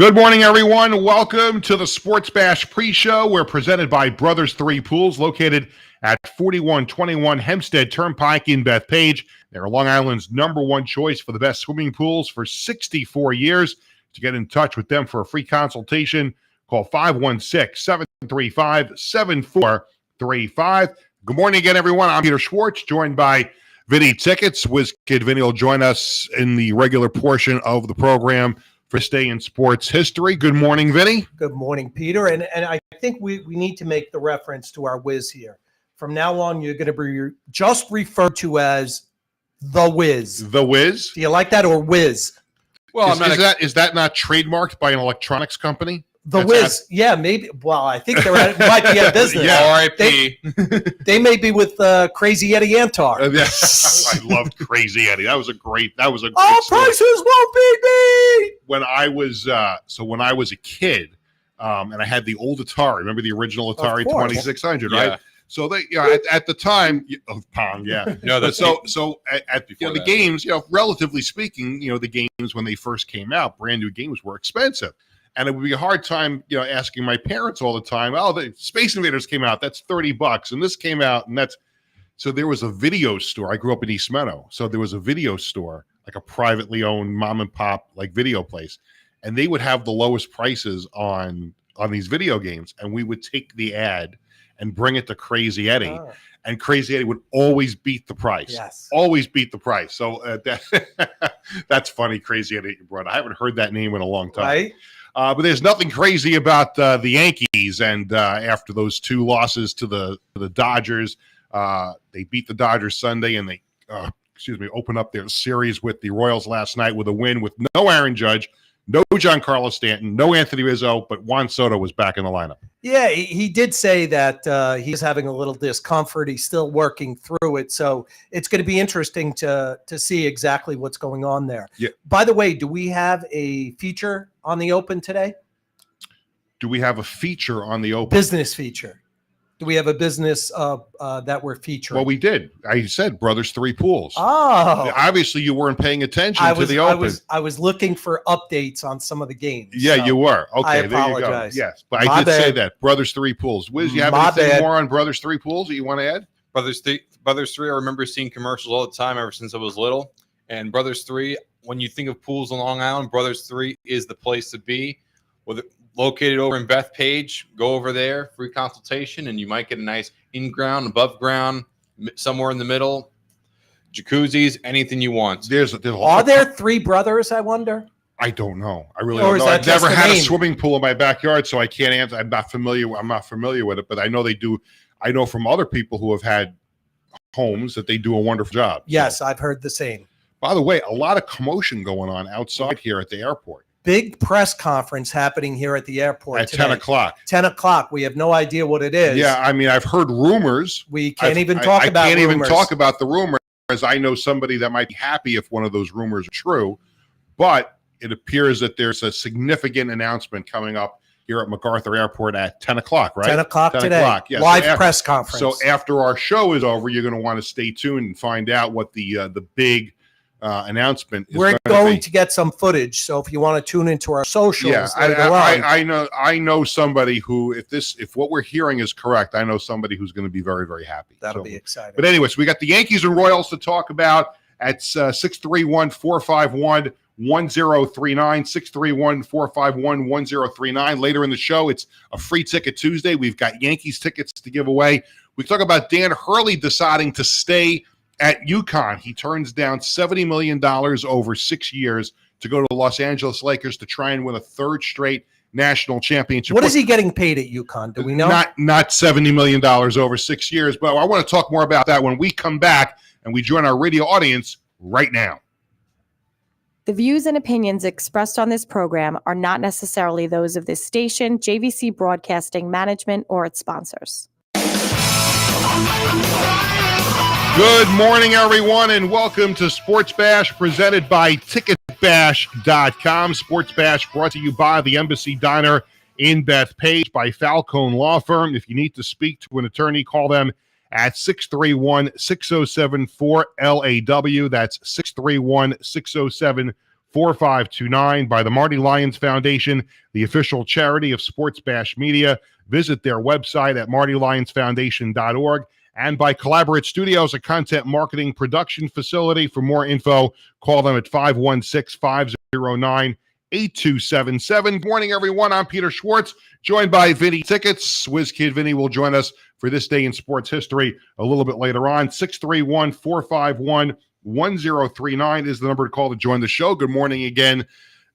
Good morning, everyone. Welcome to the Sports Bash pre-show. We're presented by Brothers 3 Pools, located at 4121 Hempstead Turnpike in Bethpage. They're Long Island's #1 choice for the best swimming pools for 64 years. To get in touch with them for a free consultation, call 516-735-7435. Good morning again, everyone. I'm Peter Schwartz, joined by Vinny Tickets. WizKid Vinny will join us in the regular portion of the program for this day in sports history. Good morning, Vinny. Good morning, Peter. And I think we need to make the reference to our Wiz here. From now on, you're going to be just referred to as the Wiz. The Wiz? Do you like that, or Wiz? Well, is that not trademarked by an electronics company? The Wiz, yeah, maybe. Well, I think they might be out of business. Yeah. R.I.P. They may be with Crazy Eddie Antar. I loved Crazy Eddie. That was a great All story. prices won't be me. When I was a kid, and I had the old Atari. Remember the original Atari 2600, right? So they, at the time, Pong, yeah. No, that's at the games, relatively speaking, the games when they first came out, brand new games were expensive. And it would be a hard time, asking my parents all the time, the Space Invaders came out, that's $30. And this came out, and so there was a video store. I grew up in East Meadow. So there was a video store, like a privately owned mom and pop, like video place. And they would have the lowest prices on these video games. And we would take the ad and bring it to Crazy Eddie. Oh. And Crazy Eddie would always beat the price. Yes. Always beat the price. So that's funny, Crazy Eddie you brought. I haven't heard that name in a long time. Right. But there's nothing crazy about the Yankees, and after those two losses to the Dodgers, they beat the Dodgers Sunday, and they open up their series with the Royals last night with a win with no Aaron Judge, no Giancarlo Stanton, no Anthony Rizzo, but Juan Soto was back in the lineup. Yeah, he did say that he's having a little discomfort. He's still working through it. So it's going to be interesting to see exactly what's going on there. Yeah. By the way, do we have a feature on the Open today? Do we have a feature on the Open? Business feature. Do we have a business that we're featuring? Well, we did. I said Brothers 3 Pools. Oh. Obviously, you weren't paying attention to the Open. I was looking for updates on some of the games. Yeah, so you were. Okay, I apologize. There you go. Yes, but I did say that. Brothers 3 Pools. Wiz, you have anything more on Brothers 3 Pools that you want to add? Brothers 3, I remember seeing commercials all the time ever since I was little. And Brothers 3, when you think of pools in Long Island, Brothers 3 is the place to be. Located over in Bethpage, go over there, free consultation, and you might get a nice in-ground, above-ground, somewhere in the middle, jacuzzis, anything you want. Are there 3 brothers, I wonder? I don't know. I really don't know. I've never had a swimming pool in my backyard, so I can't answer. I'm not familiar with it, but I know they do. I know from other people who have had homes that they do a wonderful job. Yes, so. I've heard the same. By the way, a lot of commotion going on outside here at the airport. Big press conference happening here at the airport at today. 10 o'clock. 10 o'clock. We have no idea what it is. Yeah, I mean, I've heard rumors. We can't even talk about rumors. I can't even talk about the rumors. I know somebody that might be happy if one of those rumors are true, but it appears that there's a significant announcement coming up here at MacArthur Airport at 10 o'clock, right? 10 o'clock 10 today. O'clock. Yeah, live press conference. So after our show is over, you're going to want to stay tuned and find out what the big announcement is. We're going to get some footage, so if you want to tune into our socials, I know somebody who, if what we're hearing is correct, I know somebody who's going to be very, very happy. That'll be exciting. But anyway, so we got the Yankees and Royals to talk about at 631-451-1039, 631-451-1039. Later in the show, it's a free ticket Tuesday. We've got Yankees tickets to give away. We talk about Dan Hurley deciding to stay at UConn. He turns down $70 million over 6 years to go to the Los Angeles Lakers to try and win a third straight national championship. What is he getting paid at UConn? Do we know? Not $70 million over 6 years, but I want to talk more about that when we come back and we join our radio audience right now. The views and opinions expressed on this program are not necessarily those of this station, JVC Broadcasting Management, or its sponsors. Good morning, everyone, and welcome to Sports Bash, presented by TicketBash.com. Sports Bash brought to you by the Embassy Diner in Bethpage, by Falcone Law Firm. If you need to speak to an attorney, call them at 631-607-4LAW. That's 631-607-4LAW. 4529 by the Marty Lyons Foundation, the official charity of Sports Bash Media. Visit their website at martylyonsfoundation.org. And by Collaborate Studios, a content marketing production facility. For more info, call them at 516-509-8277. Good morning, everyone. I'm Peter Schwartz, joined by Vinny Tickets. Whiz Kid Vinny will join us for This Day in Sports History a little bit later on. 631-451-1039 is the number to call to join the show. Good morning again,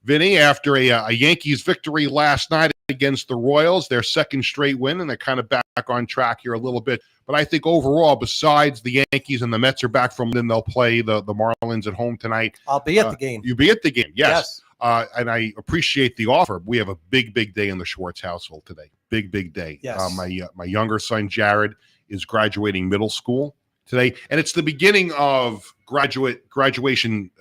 Vinny. After a Yankees victory last night against the Royals, their second straight win, and they're kind of back on track here a little bit. But I think overall, besides the Yankees and the Mets are back from, then they'll play the Marlins at home tonight. I'll be at the game. You'll be at the game, yes. And I appreciate the offer. We have a big day in the Schwartz household today. Big day. Yes. My younger son, Jared, is graduating middle school today. And it's the beginning of graduation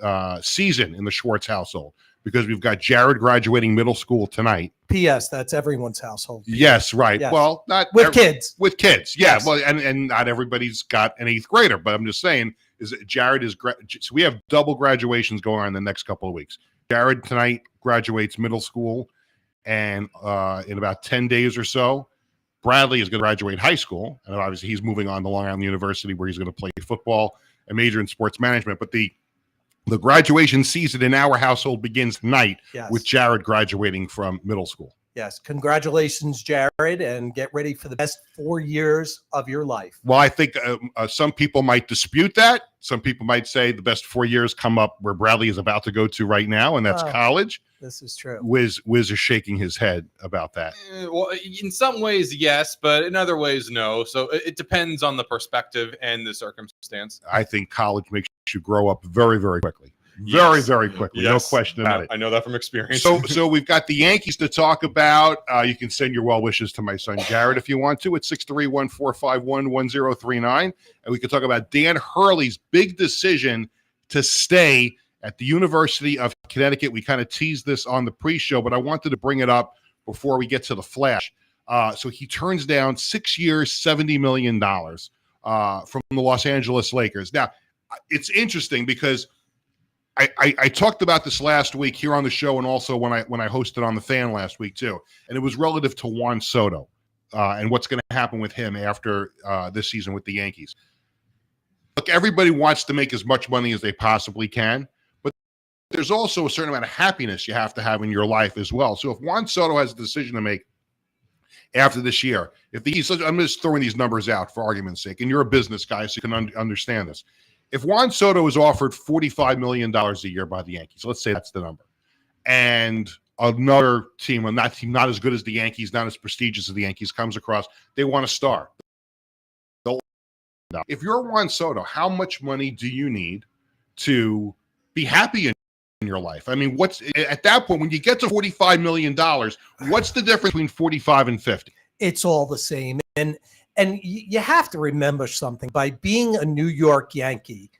season in the Schwartz household, because we've got Jared graduating middle school tonight. P.S. That's everyone's household. Yes, right. Yes. Well, not with kids. With kids, yeah. Yes. Well, and not everybody's got an eighth grader, but I'm just saying is that Jared is so we have double graduations going on in the next couple of weeks. Jared tonight graduates middle school, and in about 10 days or so, Bradley is going to graduate high school, and obviously he's moving on to Long Island University, where he's going to play football and major in sports management. But the graduation season in our household begins tonight, yes, with Jared graduating from middle school. Yes. Congratulations, Jared, and get ready for the best 4 years of your life. Well, I think some people might dispute that. Some people might say the best 4 years come up where Bradley is about to go to right now, and that's college. This is true. Wiz is shaking his head about that. Well, in some ways, yes, but in other ways, no. So it depends on the perspective and the circumstance. I think college makes you grow up very quickly. Very quickly. Yes. No question about it. I know that from experience. So we've got the Yankees to talk about. You can send your well wishes to my son Jared if you want to at 631-451-1039. And we can talk about Dan Hurley's big decision to stay at the University of Connecticut. We kind of teased this on the pre-show, but I wanted to bring it up before we get to the flash. So he turns down 6 years, $70 million from the Los Angeles Lakers. Now, it's interesting because I talked about this last week here on the show, and also when I hosted on the Fan last week too, and it was relative to Juan Soto and what's going to happen with him after this season with the Yankees. Look, everybody wants to make as much money as they possibly can, but there's also a certain amount of happiness you have to have in your life as well. So if Juan Soto has a decision to make after this year, I'm just throwing these numbers out for argument's sake, and you're a business guy, so you can understand this. If Juan Soto is offered $45 million a year by the Yankees, let's say that's the number, and another team, not as good as the Yankees, not as prestigious as the Yankees, comes across, they want a star. If you're Juan Soto, how much money do you need to be happy in your life? I mean, what's at that point when you get to $45 million? What's the difference between 45 and 50? It's all the same, and you have to remember something. By being a New York Yankee,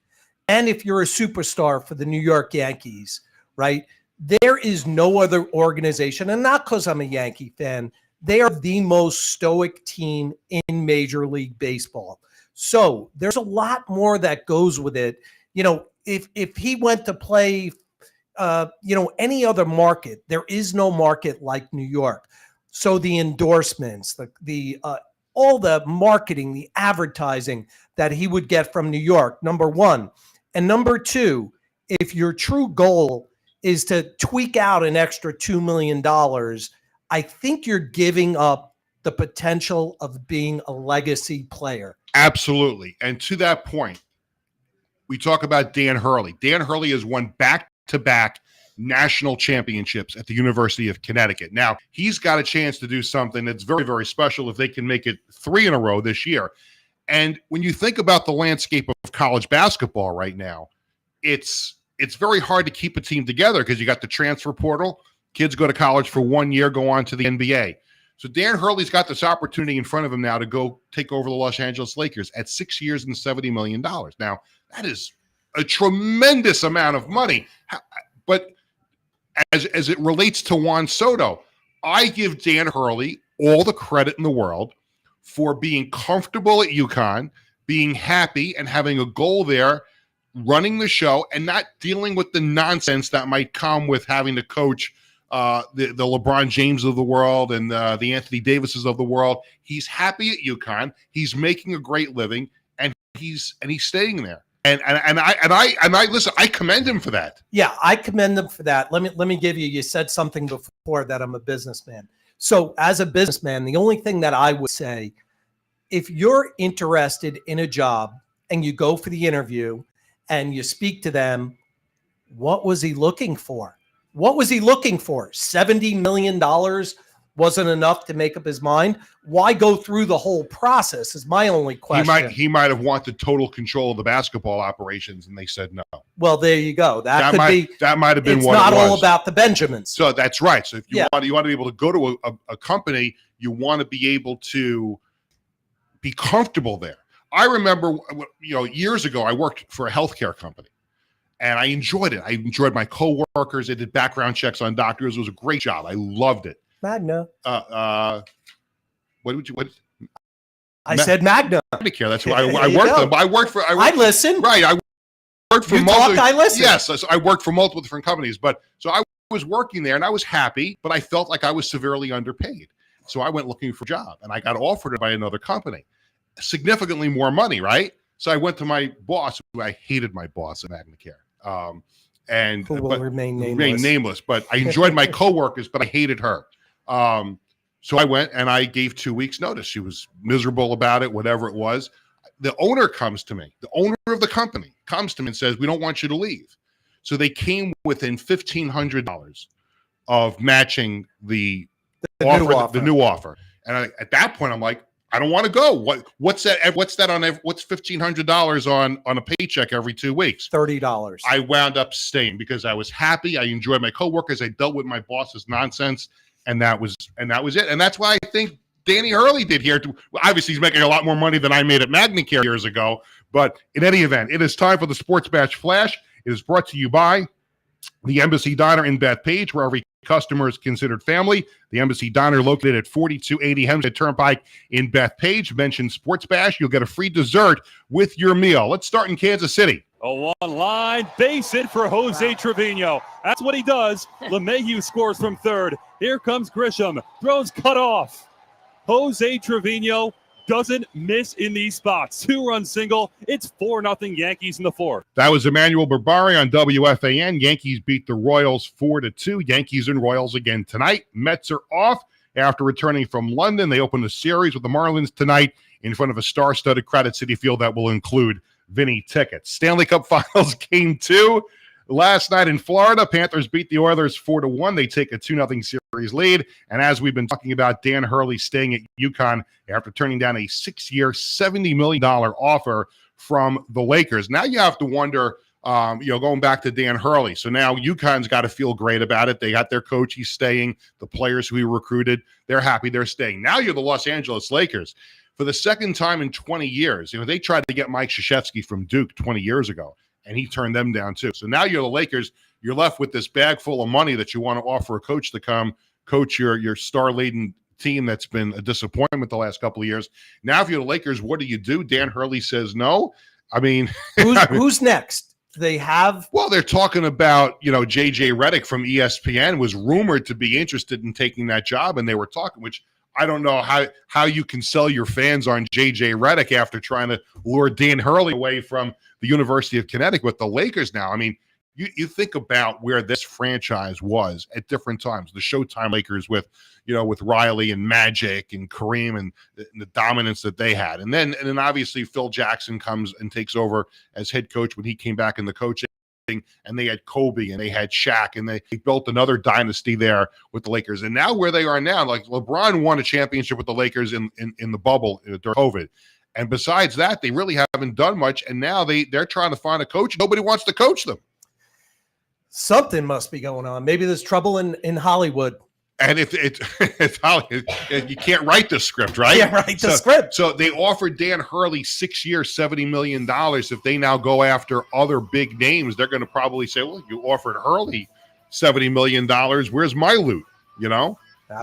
and if you're a superstar for the New York Yankees, right, there is no other organization, and not because I'm a Yankee fan, they are the most stoic team in Major League Baseball. So there's a lot more that goes with it. You know, if he went to play, any other market, there is no market like New York. So the endorsements, the all the marketing, the advertising that he would get from New York, number one. And number two, if your true goal is to tweak out an extra $2 million, I think you're giving up the potential of being a legacy player. Absolutely. And to that point, we talk about Dan Hurley. Dan Hurley has won back-to-back national championships at the University of Connecticut. Now, he's got a chance to do something that's very special if they can make it 3 in a row this year. And when you think about the landscape of college basketball right now, it's very hard to keep a team together because you got the transfer portal. Kids go to college for 1 year, go on to the NBA. So Dan Hurley's got this opportunity in front of him now to go take over the Los Angeles Lakers at 6 years and $70 million. Now, that is a tremendous amount of money. But as it relates to Juan Soto, I give Dan Hurley all the credit in the world for being comfortable at UConn, being happy and having a goal there, running the show and not dealing with the nonsense that might come with having to coach the LeBron James of the world and the Anthony Davises of the world. He's happy at UConn. He's making a great living, and he's staying there. And I listen. I commend him for that. Yeah, I commend them for that. Let me give you. You said something before that I'm a businessman. So as a businessman, the only thing that I would say, if you're interested in a job and you go for the interview and you speak to them, what was he looking for? What was he looking for? $70 million wasn't enough to make up his mind. Why go through the whole process is my only question. He might have wanted total control of the basketball operations, and they said no. Well, there you go. That might have been it's what not it was. all about the Benjamins. So that's right. So if you want to be able to go to a company, you want to be able to be comfortable there. I remember, years ago, I worked for a healthcare company. And I enjoyed it. I enjoyed my coworkers. I did background checks on doctors. It was a great job. I loved it. Magna. What? I said Magna. Medicare. That's why I worked them. I listen. Right. I worked for you multiple. I listen. Yes. So I worked for multiple different companies. But so I was working there, and I was happy, but I felt like I was severely underpaid. So I went looking for a job, and I got offered it by another company, significantly more money. Right. So I went to my boss, who I hated my boss at MagnaCare. And who will remain nameless. But I enjoyed my coworkers, but I hated her. So I went and I gave 2 weeks notice. She was miserable about it, whatever it was. The owner comes to me. The owner of the company comes to me and says, "We don't want you to leave." So they came within $1,500 of matching the new offer. And at that point, I'm like, I don't want to go. What's that? What's $1,500 on a paycheck every 2 weeks? $30. I wound up staying because I was happy. I enjoyed my coworkers. I dealt with my boss's nonsense, and that was it. And that's why I think Danny Hurley did here. Obviously, he's making a lot more money than I made at MagnaCare years ago. But in any event, it is time for the Sports Bash Flash. It is brought to you by the Embassy Diner in Bethpage, where every customer is considered family. The Embassy Diner, located at 4280 Hempstead Turnpike in Bethpage. Mention Sports Bash. You'll get a free dessert with your meal. Let's start in Kansas City. A one-line base hit for Jose Trevino. That's what he does. LeMahieu scores from third. Here comes Grisham. Throws cut off. Jose Trevino doesn't miss in these spots. 2-run single. It's 4-0 Yankees in the fourth. That was Emmanuel Barbari on WFAN. Yankees beat the Royals 4-2. Yankees and Royals again tonight. Mets are off after returning from London. They open a series with the Marlins tonight in front of a star-studded crowded Citi Field that will include Vinny tickets. Stanley Cup Finals Game 2. Last night in Florida, Panthers beat the Oilers 4-1. They take a 2-0 series lead. And as we've been talking about, Dan Hurley staying at UConn after turning down a 6-year, $70 million offer from the Lakers. Now you have to wonder, going back to Dan Hurley. So now UConn's got to feel great about it. They got their coach. He's staying. The players who he recruited, they're happy they're staying. Now you're the Los Angeles Lakers. For the second time in 20 years, they tried to get Mike Krzyzewski from Duke 20 years ago, and he turned them down too. So now you're the Lakers. You're left with this bag full of money that you want to offer a coach to come coach your star-laden team that's been a disappointment the last couple of years. Now, if you're the Lakers, what do? Dan Hurley says no. I mean, who's next? Do they have? Well, they're talking about, J.J. Redick from ESPN was rumored to be interested in taking that job, and they were talking, which I don't know how you can sell your fans on J.J. Redick after trying to lure Dan Hurley away from the University of Connecticut with the Lakers now. I mean, you think about where this franchise was at different times. The Showtime Lakers with Riley and Magic and Kareem and the dominance that they had. And then obviously Phil Jackson comes and takes over as head coach when he came back in the coaching. And they had Kobe and they had Shaq and they built another dynasty there with the Lakers. And now where they are now, like LeBron won a championship with the Lakers in the bubble during COVID. And besides that, they really haven't done much. And now they're trying to find a coach. Nobody wants to coach them. Something must be going on. Maybe there's trouble in Hollywood. And if it's Hollywood, you can't write the script, right? Yeah, write the script. So they offered Dan Hurley 6 years, $70 million. If they now go after other big names, they're going to probably say, well, you offered Hurley $70 million. Where's my loot?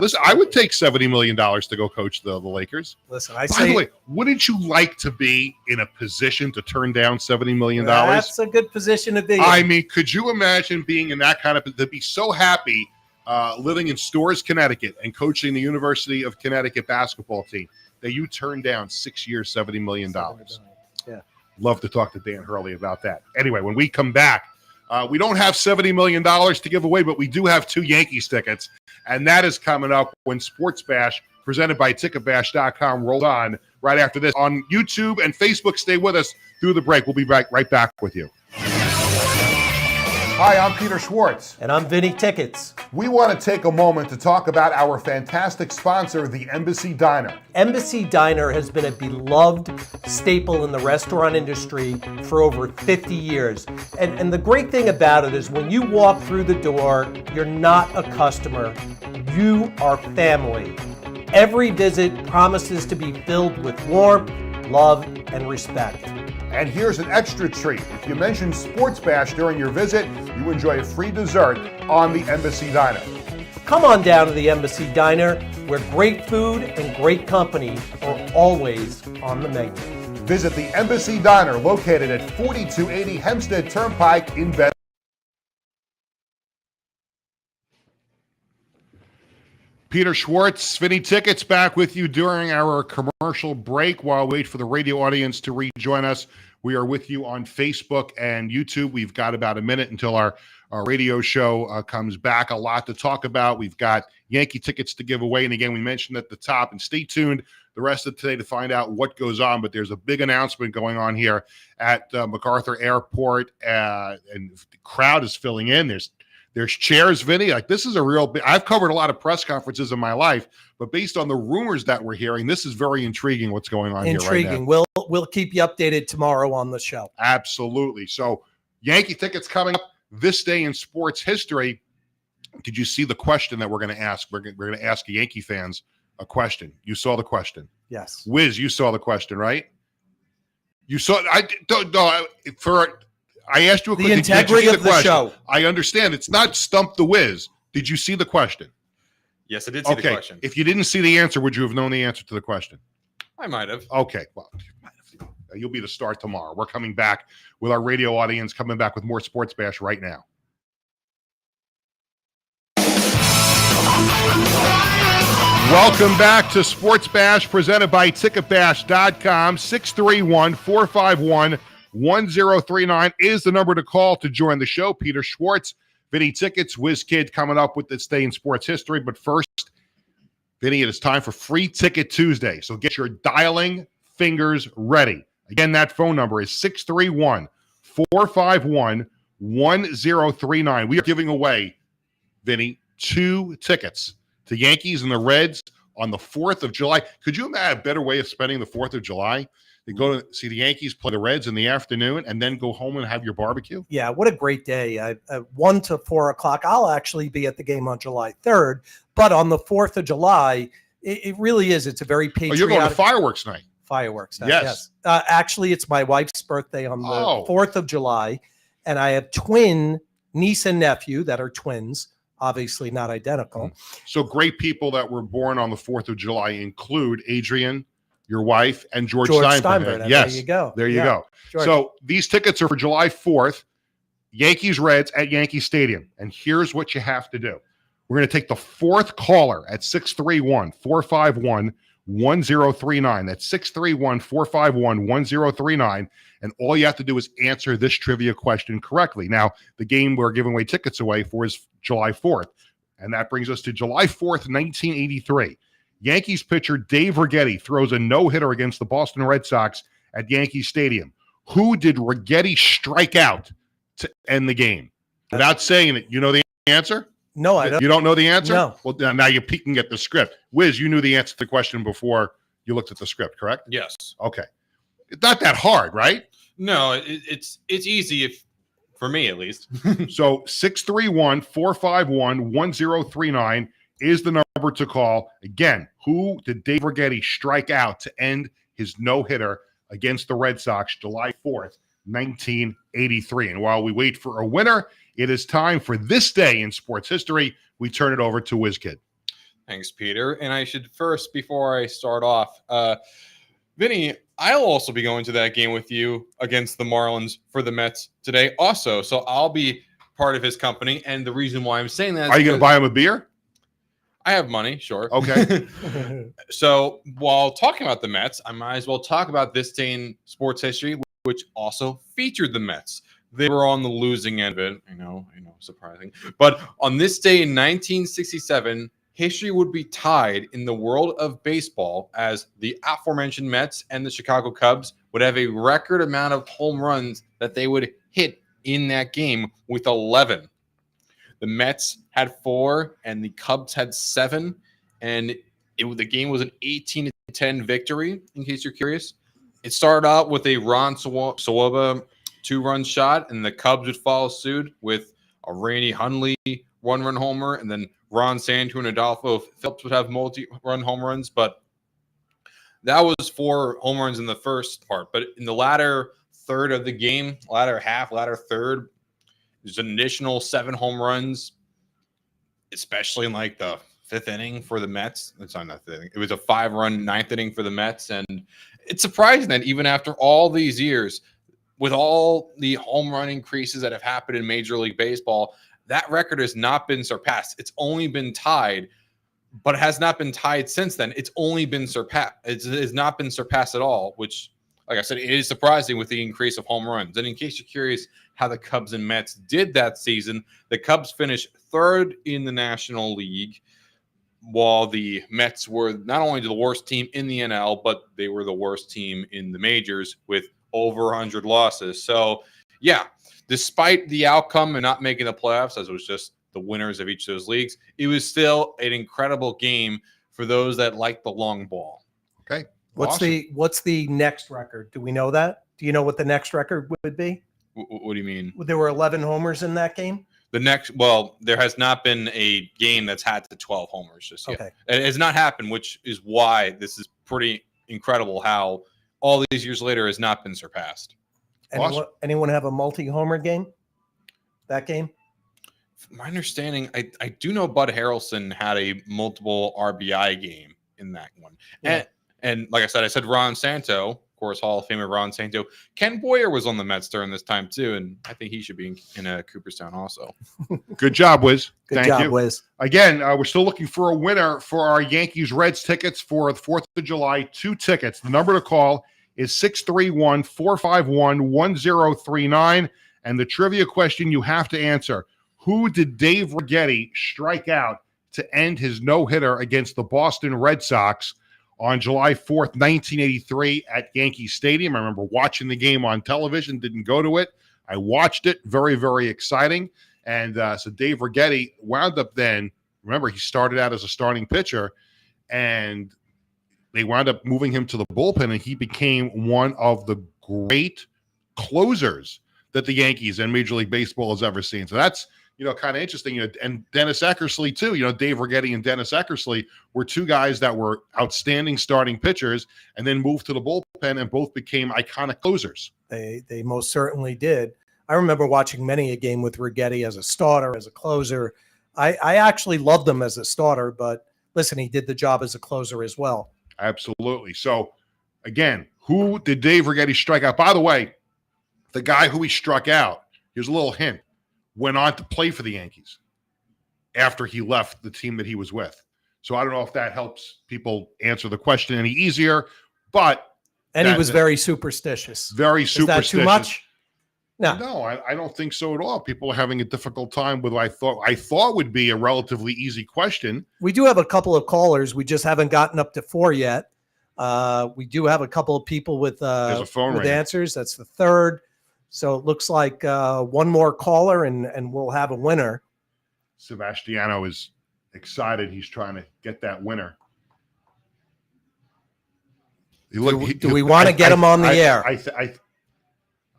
Listen, I would take $70 million to go coach the Lakers. Listen, By the way, wouldn't you like to be in a position to turn down $70 million? That's a good position to be in. I mean, could you imagine being in that kind of, to be so happy living in Storrs, Connecticut and coaching the University of Connecticut basketball team that you turned down 6 years, $70 million? Yeah. Love to talk to Dan Hurley about that. Anyway, when we come back, we don't have $70 million to give away, but we do have 2 Yankees tickets. And that is coming up when Sports Bash, presented by TicketBash.com, rolls on right after this. On YouTube and Facebook, stay with us through the break. We'll be right back with you. Hi, I'm Peter Schwartz. And I'm Vinny Tickets. We want to take a moment to talk about our fantastic sponsor, the Embassy Diner. Embassy Diner has been a beloved staple in the restaurant industry for over 50 years. And the great thing about it is when you walk through the door, you're not a customer, you are family. Every visit promises to be filled with warmth, love, and respect. And here's an extra treat. If you mention Sports Bash during your visit, you enjoy a free dessert on the Embassy Diner. Come on down to the Embassy Diner, where great food and great company are always on the menu. Visit the Embassy Diner, located at 4280 Hempstead Turnpike in Bed. Peter Schwartz, Vinny Tickets, back with you during our commercial break while we wait for the radio audience to rejoin us. We are with you on Facebook and YouTube. We've got about a minute until our radio show comes back. A lot to talk about. We've got Yankee tickets to give away. And again, we mentioned at the top, and stay tuned the rest of today to find out what goes on. But there's a big announcement going on here at MacArthur Airport, and the crowd is filling in. There's chairs, Vinny. Like, this is a real big. I've covered a lot of press conferences in my life, but based on the rumors that we're hearing, this is very intriguing what's going on here right now. We'll keep you updated tomorrow on the show. Absolutely. So, Yankee tickets coming up this day in sports history. Did you see the question that we're going to ask? We're going to ask Yankee fans a question. You saw the question. Yes. Wiz, you saw the question, right? You saw. I asked you a question. The integrity of the show. I understand. It's not Stump the Wiz. Did you see the question? Yes, I did see the question. If you didn't see the answer, would you have known the answer to the question? I might have. Okay. Well, you'll be the star tomorrow. We're coming back with our radio audience, coming back with more Sports Bash right now. Welcome back to Sports Bash, presented by TicketBash.com. 631-451-1039 is the number to call to join the show. Peter Schwartz, Vinny Tickets, Whiz Kid coming up with this day in sports history. But first, Vinny, it is time for Free Ticket Tuesday. So get your dialing fingers ready. Again, that phone number is 631-451-1039. We are giving away, Vinny, 2 tickets to Yankees and the Reds on the 4th of July. Could you imagine a better way of spending the 4th of July? To go to see the Yankees play the Reds in the afternoon and then go home and have your barbecue? Yeah, what a great day. 1 to 4 o'clock. I'll actually be at the game on July 3rd, but on the 4th of July, it really is. It's a very patriotic. Oh, you're going to fireworks night. Fireworks night, yes. Actually, it's my wife's birthday on the 4th of July, and I have twin niece and nephew that are twins, obviously not identical. So great people that were born on the 4th of July include Adrian, your wife, and George Steinbrenner. Yes, there you go. There you go. George. So these tickets are for July 4th, Yankees Reds at Yankee Stadium. And here's what you have to do. We're going to take the 4th caller at 631-451-1039. That's 631-451-1039. And all you have to do is answer this trivia question correctly. Now, the game we're giving away tickets away for is July 4th. And that brings us to July 4th, 1983. Yankees pitcher Dave Righetti throws a no-hitter against the Boston Red Sox at Yankee Stadium. Who did Righetti strike out to end the game? Without saying it, you know the answer? No, I don't. You don't know the answer? No. Well, now you're peeking at the script. Wiz, you knew the answer to the question before you looked at the script, correct? Yes. Okay. It's not that hard, right? No, it's easy, if for me at least. So 631-451-1039 is the number to call. Again, who did Dave Righetti strike out to end his no-hitter against the Red Sox July 4th, 1983? And while we wait for a winner, it is time for this day in sports history. We turn it over to WizKid. Thanks, Peter. And I should first, before I start off, Vinny, I'll also be going to that game with you against the Marlins for the Mets today also. So I'll be part of his company. And the reason why I'm saying that is, Are you going to buy him a beer? I have money, sure. Okay. So while talking about the Mets, I might as well talk about this day in sports history, which also featured the Mets. They were on the losing end of it. I know, surprising. But on this day in 1967, history would be tied in the world of baseball as the aforementioned Mets and the Chicago Cubs would have a record amount of home runs that they would hit in that game with 11. The Mets had 4 and the Cubs had 7, and the game was an 18-10 victory, in case you're curious. It started out with a Ron Sawaba 2-run shot, and the Cubs would follow suit with a Randy Hundley 1-run homer, and then Ron Santo and Adolfo Phillips would have multi-run home runs, but that was 4 home runs in the first part. But in the latter third of the game, latter third, there's an additional 7 home runs, especially in like the 5th inning for the Mets. It's not that inning. It was a 5-run 9th inning for the Mets, and it's surprising that even after all these years, with all the home run increases that have happened in Major League Baseball, that record has not been surpassed. It's only been tied, but it has not been tied since then. It's only been surpassed. It has not been surpassed at all, which, like I said, it is surprising with the increase of home runs. And in case you're curious how the Cubs and Mets did that season, the Cubs finished 3rd in the National League, while the Mets were not only the worst team in the NL, but they were the worst team in the majors with over 100 losses. So, yeah, despite the outcome and not making the playoffs, as it was just the winners of each of those leagues, it was still an incredible game for those that like the long ball. Okay. What's the next record? Do we know that? Do you know what the next record would be? What do you mean? There were 11 homers in that game. There has not been a game that's had the 12 homers just yet. Okay. It has not happened, which is why this is pretty incredible how all these years later has not been surpassed. Anyone have a multi-homer game? That game? My understanding, I do know Bud Harrelson had a multiple RBI game in that one. Yeah. And like I said Ron Santo, of course, Hall of Famer Ron Santo. Ken Boyer was on the Mets during this time too, and I think he should be in Cooperstown also. Good job, Wiz. Good job, Wiz. Again, we're still looking for a winner for our Yankees-Reds tickets for the 4th of July. 2 tickets. The number to call is 631-451-1039. And the trivia question you have to answer: who did Dave Righetti strike out to end his no-hitter against the Boston Red Sox on July 4th, 1983 at Yankee Stadium? I remember watching the game on television, didn't go to it. I watched it. Very, very exciting. And so Dave Righetti wound up then, remember, he started out as a starting pitcher, and they wound up moving him to the bullpen, and he became one of the great closers that the Yankees and Major League Baseball has ever seen. So that's, kind of interesting. And Dennis Eckersley too. Dave Righetti and Dennis Eckersley were 2 guys that were outstanding starting pitchers, and then moved to the bullpen, and both became iconic closers. They most certainly did. I remember watching many a game with Righetti as a starter, as a closer. I actually loved him as a starter, but listen, he did the job as a closer as well. Absolutely. So, again, who did Dave Righetti strike out? By the way, the guy who he struck out, here's a little hint, went on to play for the Yankees after he left the team that he was with. So I don't know if that helps people answer the question any easier, but... And he was very superstitious. Very superstitious. Is that too much? No, I don't think so at all. People are having a difficult time with what I thought would be a relatively easy question. We do have a couple of callers. We just haven't gotten up to 4 yet. We do have a couple of people with answers. That's the 3rd. So it looks like one more caller, and we'll have a winner. Sebastiano is excited. He's trying to get that winner. Do we want to get him on the air?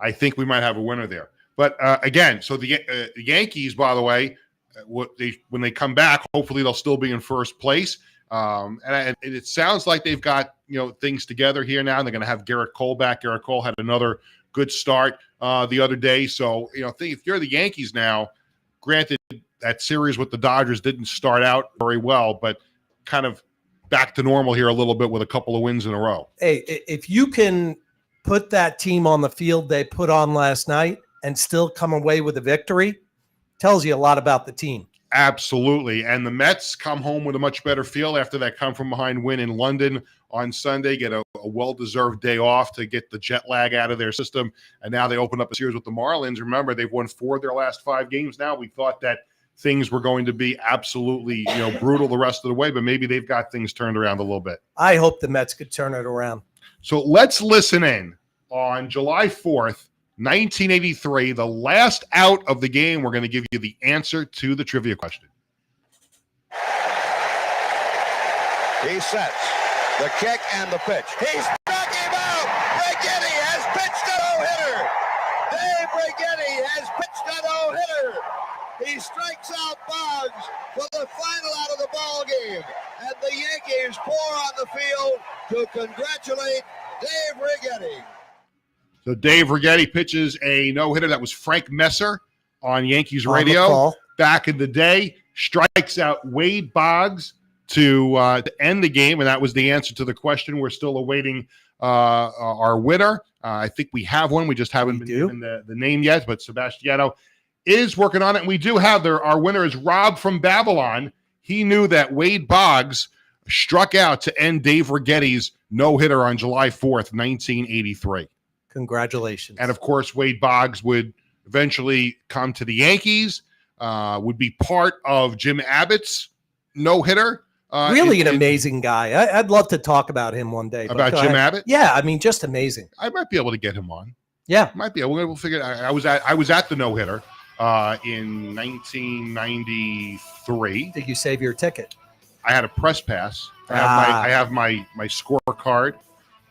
I think we might have a winner there. But again, so the Yankees, by the way, when they come back, hopefully they'll still be in first place. And it sounds like they've got things together here now. They're going to have Garrett Cole back. Garrett Cole had another good start the other day. So if you're the Yankees now, granted that series with the Dodgers didn't start out very well, but kind of back to normal here a little bit with a couple of wins in a row. Hey, if you can put that team on the field they put on last night and still come away with a victory, tells you a lot about the team. Absolutely. And the Mets come home with a much better feel after that come-from-behind win in London on Sunday, get a well-deserved day off to get the jet lag out of their system. And now they open up a series with the Marlins. Remember, they've won 4 of their last 5 games now. We thought that things were going to be absolutely, brutal the rest of the way, but maybe they've got things turned around a little bit. I hope the Mets could turn it around. So let's listen in on July 4th, 1983, the last out of the game. We're going to give you the answer to the trivia question. He sets the kick and the pitch. He struck him out. Brigetti has pitched a no-hitter. Dave Brigetti has pitched a no-hitter. He strikes out Boggs for the final out of the ball game. And the Yankees pour on the field to congratulate Dave Brigetti. So Dave Brigetti pitches a no-hitter. That was Frank Messer on Yankees radio back in the day. Strikes out Wade Boggs to end the game, and that was the answer to the question. We're still awaiting our winner. I think we have one. We just haven't been given the name yet, but Sebastiano is working on it. And we do have our winner is Rob from Babylon. He knew that Wade Boggs struck out to end Dave Brigetti's no-hitter on July 4th, 1983. Congratulations. And, of course, Wade Boggs would eventually come to the Yankees, would be part of Jim Abbott's no-hitter. Really an amazing guy. I'd love to talk about him one day. About Jim Abbott? Yeah, I mean, just amazing. I might be able to get him on. Yeah. Might be able. We'll figure it out. I was at the no-hitter in 1993. Did you save your ticket? I had a press pass. I have my scorecard.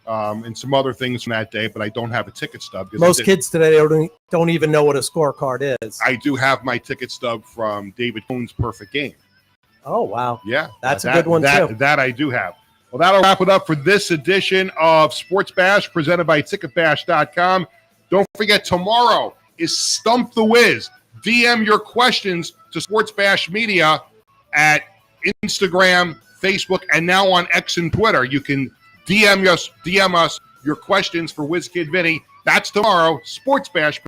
And some other things from that day, but I don't have a ticket stub. Most kids today don't even know what a scorecard is. I do have my ticket stub from David Cohn's Perfect Game. Oh, wow. Yeah. That's a good one, too. That I do have. Well, that'll wrap it up for this edition of Sports Bash presented by TicketBash.com. Don't forget, tomorrow is Stump the Wiz. DM your questions to Sports Bash Media at Instagram, Facebook, and now on X and Twitter. You can DM us your questions for WizKid Vinny. That's tomorrow. Sports Bash